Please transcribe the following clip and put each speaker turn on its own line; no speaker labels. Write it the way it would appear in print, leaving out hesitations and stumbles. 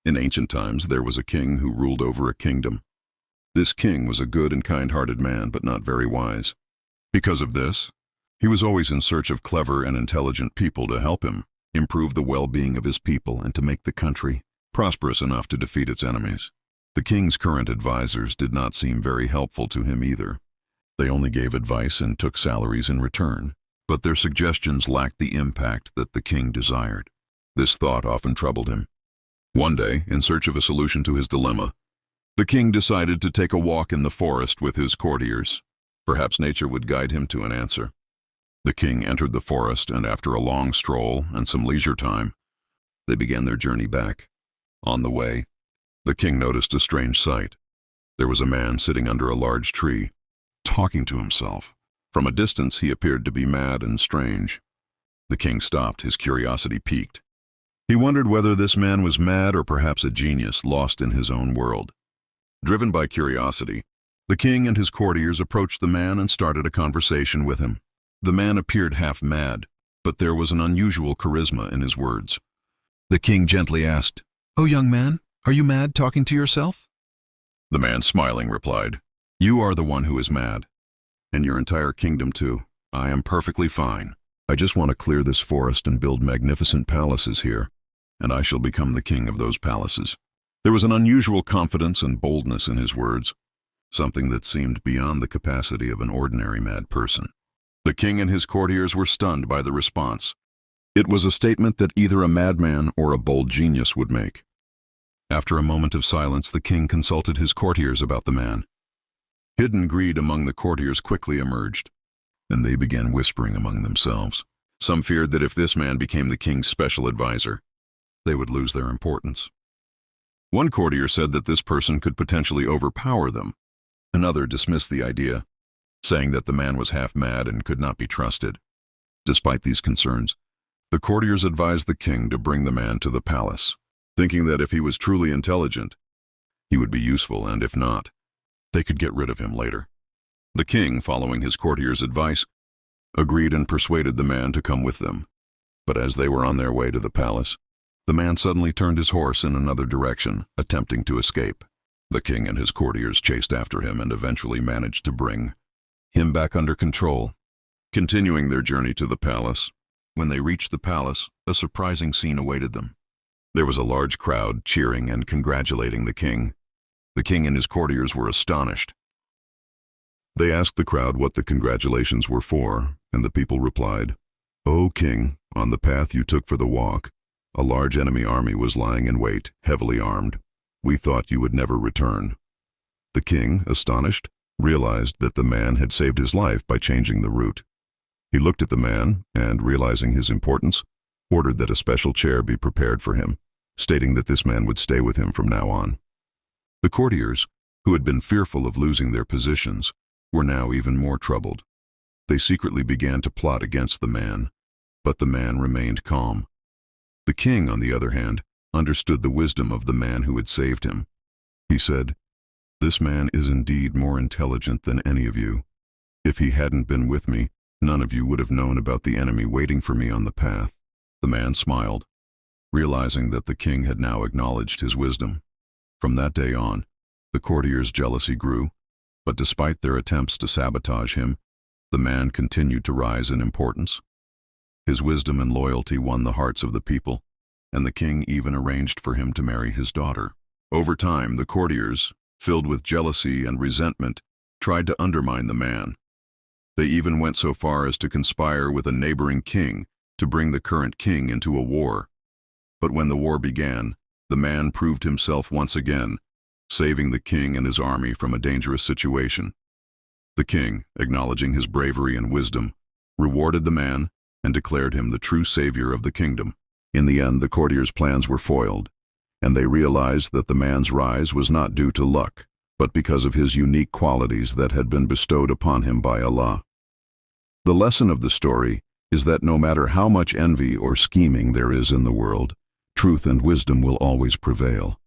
In ancient times, there was a king who ruled over a kingdom. This king was a good and kind-hearted man, but not very wise. Because of this, he was always in search of clever and intelligent people to help him improve the well-being of his people and to make the country prosperous enough to defeat its enemies. The king's current advisors did not seem very helpful to him either. They only gave advice and took salaries in return, but their suggestions lacked the impact that the king desired. This thought often troubled him. One day, in search of a solution to his dilemma, the king decided to take a walk in the forest with his courtiers. Perhaps nature would guide him to an answer. The king entered the forest, and after a long stroll and some leisure time, they began their journey back. On the way, the king noticed a strange sight. There was a man sitting under a large tree, talking to himself. From a distance, he appeared to be mad and strange. The king stopped, his curiosity piqued. He wondered whether this man was mad or perhaps a genius lost in his own world. Driven by curiosity, the king and his courtiers approached the man and started a conversation with him. The man appeared half mad, but there was an unusual charisma in his words. The king gently asked, "Oh, young man, are you mad talking to yourself?" The man, smiling, replied, "You are the one who is mad, and your entire kingdom too. I am perfectly fine. I just want to clear this forest and build magnificent palaces here, and I shall become the king of those palaces." There was an unusual confidence and boldness in his words, something that seemed beyond the capacity of an ordinary mad person. The king and his courtiers were stunned by the response. It was a statement that either a madman or a bold genius would make. After a moment of silence, the king consulted his courtiers about the man. Hidden greed among the courtiers quickly emerged, and they began whispering among themselves. Some feared that if this man became the king's special advisor, they would lose their importance. One courtier said that this person could potentially overpower them. Another dismissed the idea, saying that the man was half mad and could not be trusted. Despite these concerns, the courtiers advised the king to bring the man to the palace, thinking that if he was truly intelligent, he would be useful, and if not, they could get rid of him later. The king, following his courtiers' advice, agreed and persuaded the man to come with them. But as they were on their way to the palace, the man suddenly turned his horse in another direction, attempting to escape. The king and his courtiers chased after him and eventually managed to bring him back under control. Continuing their journey to the palace, when they reached the palace, a surprising scene awaited them. There was a large crowd cheering and congratulating the king. The king and his courtiers were astonished. They asked the crowd what the congratulations were for, and the people replied, "O king, on the path you took for the walk, a large enemy army was lying in wait, heavily armed. We thought you would never return." The king, astonished, realized that the man had saved his life by changing the route. He looked at the man and, realizing his importance, ordered that a special chair be prepared for him, stating that this man would stay with him from now on. The courtiers, who had been fearful of losing their positions, were now even more troubled. They secretly began to plot against the man, but the man remained calm. The king, on the other hand, understood the wisdom of the man who had saved him. He said, "This man is indeed more intelligent than any of you. If he hadn't been with me, none of you would have known about the enemy waiting for me on the path." The man smiled, realizing that the king had now acknowledged his wisdom. From that day on, the courtiers' jealousy grew, but despite their attempts to sabotage him, the man continued to rise in importance. His wisdom and loyalty won the hearts of the people, and the king even arranged for him to marry his daughter. Over time, the courtiers, filled with jealousy and resentment, tried to undermine the man. They even went so far as to conspire with a neighboring king to bring the current king into a war. But when the war began, the man proved himself once again, saving the king and his army from a dangerous situation. The king, acknowledging his bravery and wisdom, rewarded the man and declared him the true savior of the kingdom. In the end, the courtiers' plans were foiled, and they realized that the man's rise was not due to luck, but because of his unique qualities that had been bestowed upon him by Allah. The lesson of the story is that no matter how much envy or scheming there is in the world, truth and wisdom will always prevail.